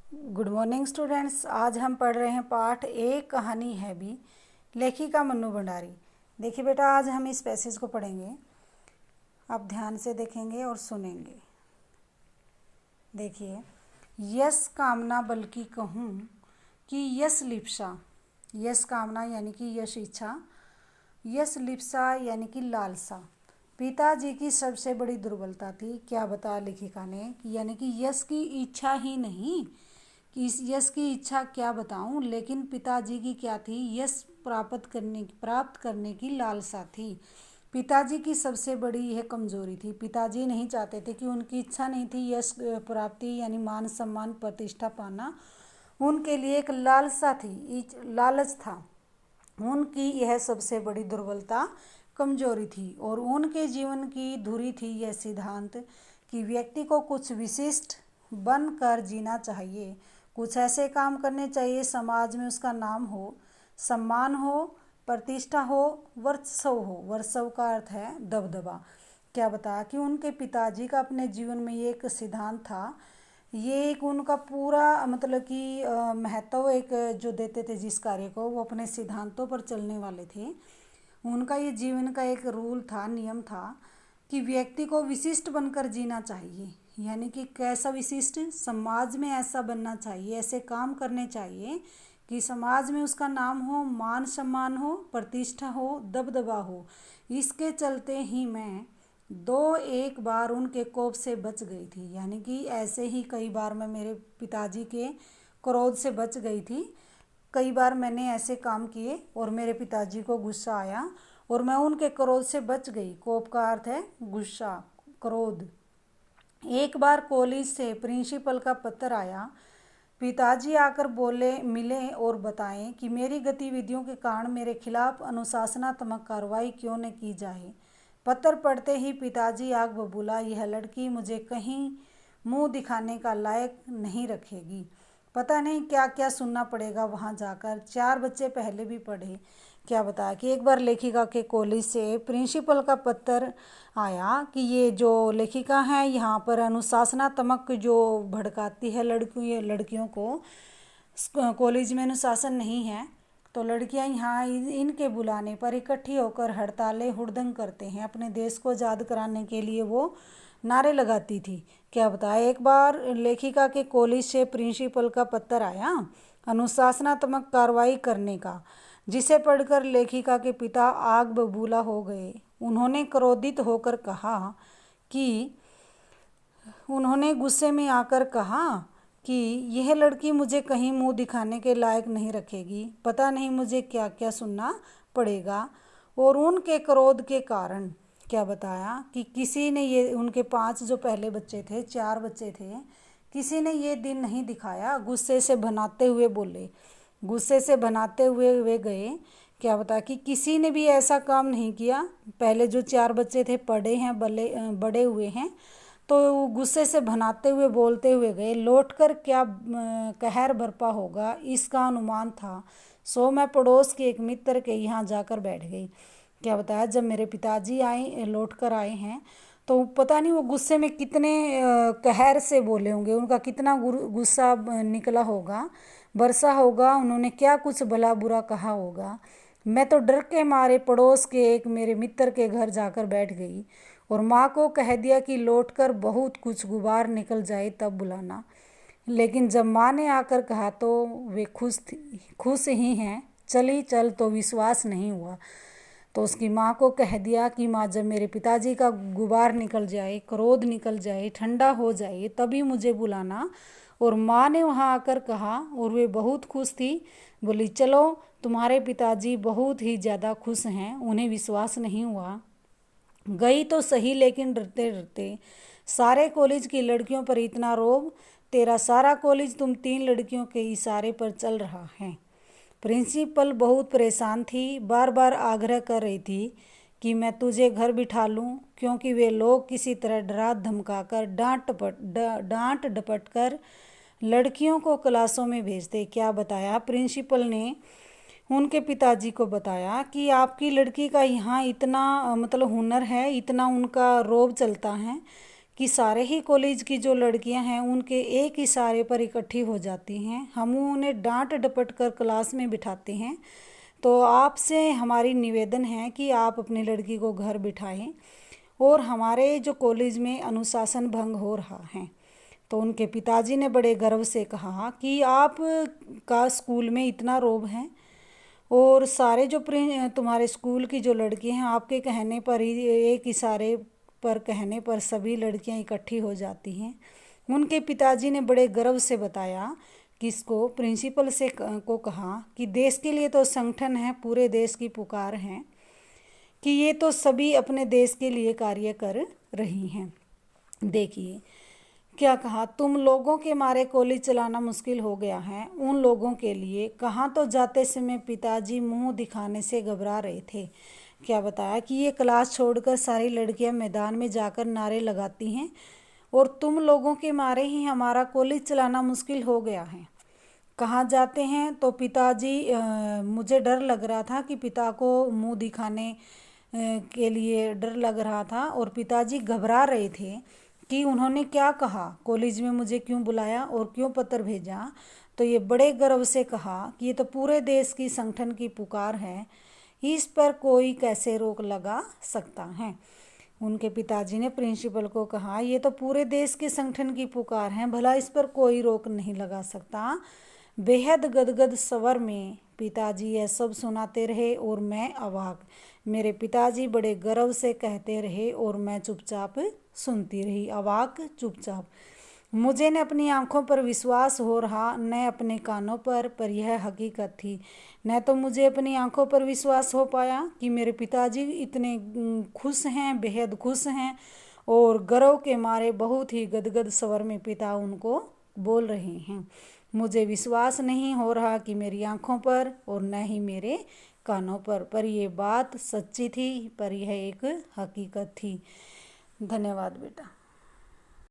Good morning students. आज हम पढ़ रहे हैं पाठ एक कहानी है भी, लेखिका मन्नू भंडारी। देखिए बेटा, आज हम इस पैसेज को पढ़ेंगे। आप ध्यान से देखेंगे और सुनेंगे। देखिए, यस कामना बल्कि कहूँ कि यस लिप्सा। यस कामना यानी कि यश इच्छा, यस लिप्सा यानी कि लालसा पिताजी की सबसे बड़ी दुर्बलता थी। क्या बताया लेखिका ने, यानी कि यश की इच्छा ही नहीं कि इस यश की इच्छा क्या बताऊं, लेकिन पिताजी की क्या थी, यश प्राप्त करने की लालसा थी। पिताजी की सबसे बड़ी यह कमजोरी थी। पिताजी नहीं चाहते थे कि उनकी इच्छा नहीं थी यश प्राप्ति यानी मान सम्मान प्रतिष्ठा पाना। उनके लिए एक लालसा थी, लालच था। उनकी यह सबसे बड़ी दुर्बलता कमजोरी थी और उनके जीवन की धुरी थी यह सिद्धांत कि व्यक्ति को कुछ विशिष्ट बनकर जीना चाहिए, कुछ ऐसे काम करने चाहिए समाज में उसका नाम हो, सम्मान हो, प्रतिष्ठा हो, वर्चस्व हो। वर्चस्व का अर्थ है दबदबा। क्या बताया कि उनके पिताजी का अपने जीवन में ये एक सिद्धांत था। ये एक उनका पूरा मतलब कि महत्व एक जो देते थे जिस कार्य को, वो अपने सिद्धांतों पर चलने वाले थे। उनका ये जीवन का एक रूल था, नियम था कि व्यक्ति को विशिष्ट बनकर जीना चाहिए। यानी कि कैसा विशिष्ट, समाज में ऐसा बनना चाहिए, ऐसे काम करने चाहिए कि समाज में उसका नाम हो, मान सम्मान हो, प्रतिष्ठा हो, दबदबा हो। इसके चलते ही मैं एक बार उनके कोप से बच गई थी। यानी कि ऐसे ही कई बार मैं मेरे पिताजी के क्रोध से बच गई थी। कई बार मैंने ऐसे काम किए और मेरे पिताजी को गुस्सा आया और मैं उनके क्रोध से बच गई। कोप का अर्थ है गुस्सा, क्रोध। एक बार कॉलेज से प्रिंसिपल का पत्र आया। पिताजी आकर बोले, मिले और बताएं कि मेरी गतिविधियों के कारण मेरे खिलाफ अनुशासनात्मक कार्रवाई क्यों न की जाए। पत्र पढ़ते ही पिताजी आग बबूला, यह लड़की मुझे कहीं मुंह दिखाने का लायक नहीं रखेगी। पता नहीं क्या क्या सुनना पड़ेगा वहाँ जाकर। 4 बच्चे पहले भी पढ़े। क्या बताया कि एक बार लेखिका के कॉलेज से प्रिंसिपल का पत्र आया कि ये जो लेखिका है यहाँ पर अनुशासनात्मक जो भड़काती है लड़कियों को। कॉलेज में अनुशासन नहीं है तो लड़कियां यहाँ इनके बुलाने पर इकट्ठी होकर हड़तालें हुड़दंग करते हैं। अपने देश को आज़ाद कराने के लिए वो नारे लगाती थी। क्या बताया, एक बार लेखिका के कॉलेज से प्रिंसिपल का पत्र आया अनुशासनात्मक कार्रवाई करने का, जिसे पढ़कर लेखिका के पिता आग बबूला हो गए। उन्होंने क्रोधित होकर कहा कि उन्होंने गुस्से में आकर कहा कि यह लड़की मुझे कहीं मुंह दिखाने के लायक नहीं रखेगी। पता नहीं मुझे क्या क्या सुनना पड़ेगा। और उनके क्रोध के कारण क्या बताया कि किसी ने ये, उनके 5 जो पहले बच्चे थे, 4 बच्चे थे, किसी ने ये दिन नहीं दिखाया। गुस्से से बनाते हुए बोले, गुस्से से बनाते हुए वे गए। क्या बता कि किसी ने भी ऐसा काम नहीं किया। पहले जो 4 बच्चे थे पढ़े हैं, बड़े हुए हैं, तो गुस्से से भनाते हुए बोलते हुए गए। लौटकर क्या कहर बरपा होगा इसका अनुमान था, सो मैं पड़ोस के एक मित्र के यहाँ जाकर बैठ गई। क्या बताया, जब मेरे पिताजी आए, लौट कर आए हैं, तो पता नहीं वो गुस्से में कितने कहर से बोले होंगे, उनका कितना गुस्सा निकला होगा, बरसा होगा, उन्होंने क्या कुछ भला बुरा कहा होगा। मैं तो डर के मारे पड़ोस के एक मेरे मित्र के घर जाकर बैठ गई और माँ को कह दिया कि लौटकर बहुत कुछ गुबार निकल जाए तब बुलाना। लेकिन जब माँ ने आकर कहा तो वे खुश ही हैं, चली चल, तो विश्वास नहीं हुआ। तो उसकी माँ को कह दिया कि माँ, जब मेरे पिताजी का गुबार निकल जाए, क्रोध निकल जाए, ठंडा हो जाए, तभी मुझे बुलाना। और माँ ने वहाँ आकर कहा और वे बहुत खुश थी। बोली, चलो, तुम्हारे पिताजी बहुत ही ज़्यादा खुश हैं। उन्हें विश्वास नहीं हुआ। गई तो सही, लेकिन डरते डरते। सारे कॉलेज की लड़कियों पर इतना रोब, तेरा सारा कॉलेज तुम 3 लड़कियों के इशारे पर चल रहा है। प्रिंसिपल बहुत परेशान थी, बार बार आग्रह कर रही थी कि मैं तुझे घर बिठा लूं, क्योंकि वे लोग किसी तरह डरा धमकाकर डांट डपट कर लड़कियों को क्लासों में भेजते। क्या बताया, प्रिंसिपल ने उनके पिताजी को बताया कि आपकी लड़की का यहाँ इतना मतलब हुनर है, इतना उनका रोब चलता है कि सारे ही कॉलेज की जो लड़कियां हैं उनके एक इशारे पर इकट्ठी हो जाती हैं। हम उन्हें डांट डपट कर क्लास में बिठाते हैं। तो आपसे हमारी निवेदन है कि आप अपनी लड़की को घर बिठाएं। और हमारे जो कॉलेज में अनुशासन भंग हो रहा है। तो उनके पिताजी ने बड़े गर्व से कहा कि आप का स्कूल में इतना रोब है और सारे जो तुम्हारे स्कूल की जो लड़की हैं आपके कहने पर ही, एक इशारे पर कहने पर सभी लड़कियां इकट्ठी हो जाती हैं। उनके पिताजी ने बड़े गर्व से बताया कि इसको प्रिंसिपल से को कहा कि देश के लिए तो संगठन है, पूरे देश की पुकार है कि ये तो सभी अपने देश के लिए कार्य कर रही हैं। देखिए क्या कहा, तुम लोगों के मारे कॉलेज चलाना मुश्किल हो गया है। उन लोगों के लिए कहाँ तो जाते समय पिताजी मुंह दिखाने से घबरा रहे थे। क्या बताया कि ये क्लास छोड़कर सारी लड़कियां मैदान में जाकर नारे लगाती हैं और तुम लोगों के मारे ही हमारा कॉलेज चलाना मुश्किल हो गया है। कहाँ जाते हैं तो पिताजी, मुझे डर लग रहा था कि पिता को मुंह दिखाने के लिए डर लग रहा था और पिताजी घबरा रहे थे कि उन्होंने क्या कहा, कॉलेज में मुझे क्यों बुलाया और क्यों पत्र भेजा। तो ये बड़े गर्व से कहा कि ये तो पूरे देश की संगठन की पुकार है, इस पर कोई कैसे रोक लगा सकता है। उनके पिताजी ने प्रिंसिपल को कहा ये तो पूरे देश के संगठन की पुकार है, भला इस पर कोई रोक नहीं लगा सकता। बेहद गदगद स्वर में पिताजी यह सब सुनाते रहे और मैं अवाक। मेरे पिताजी बड़े गर्व से कहते रहे और मैं चुपचाप सुनती रही, अवाक चुपचाप। मुझे न अपनी आंखों पर विश्वास हो रहा न अपने कानों पर यह हकीकत थी। न तो मुझे अपनी आंखों पर विश्वास हो पाया कि मेरे पिताजी इतने खुश हैं, बेहद खुश हैं और गर्व के मारे बहुत ही गदगद स्वर में पिता उनको बोल रहे हैं। मुझे विश्वास नहीं हो रहा कि मेरी आंखों पर और न ही मेरे कानों पर ये बात सच्ची थी, पर यह एक हकीकत थी। धन्यवाद बेटा।